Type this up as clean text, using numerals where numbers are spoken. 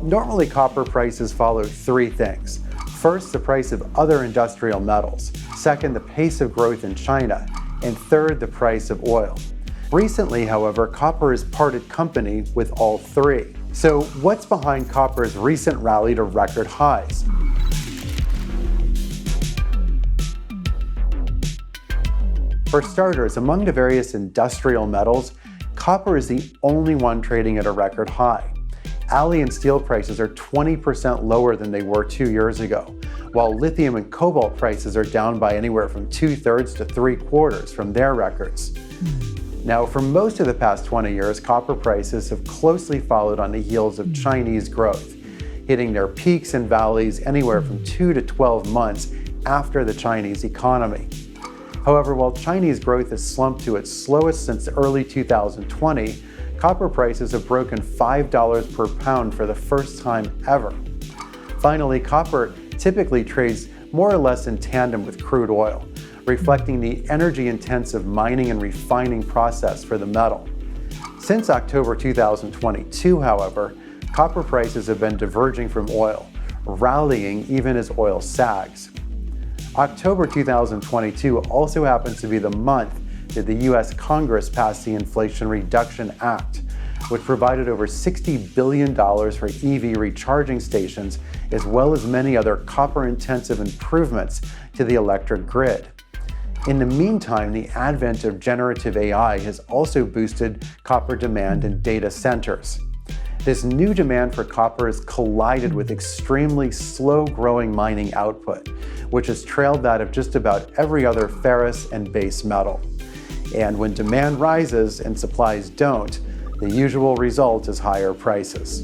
Normally copper prices follow three things. First, the price of other industrial metals. Second, the pace of growth in China. And third, the price of oil. Recently, however, copper has parted company with all three. So what's behind copper's recent rally to record highs? For starters, among the various industrial metals, copper is the only one trading at a record high. Alloy and steel prices are 20% lower than they were 2 years ago, while lithium and cobalt prices are down by anywhere from 2/3 to 3/4 from their records. Now, for most of the past 20 years, copper prices have closely followed on the heels of Chinese growth, hitting their peaks and valleys anywhere from 2 to 12 months after the Chinese economy. However, while Chinese growth has slumped to its slowest since early 2020, copper prices have broken $5 per pound for the first time ever. Finally, copper typically trades more or less in tandem with crude oil, reflecting the energy-intensive mining and refining process for the metal. Since October 2022, however, copper prices have been diverging from oil, rallying even as oil sags. October 2022 also happens to be the month that the U.S. Congress passed the Inflation Reduction Act, which provided over $60 billion for EV recharging stations, as well as many other copper-intensive improvements to the electric grid. In the meantime, the advent of generative AI has also boosted copper demand in data centers. This new demand for copper has collided with extremely slow-growing mining output, which has trailed that of just about every other ferrous and base metal. And when demand rises and supplies don't, the usual result is higher prices.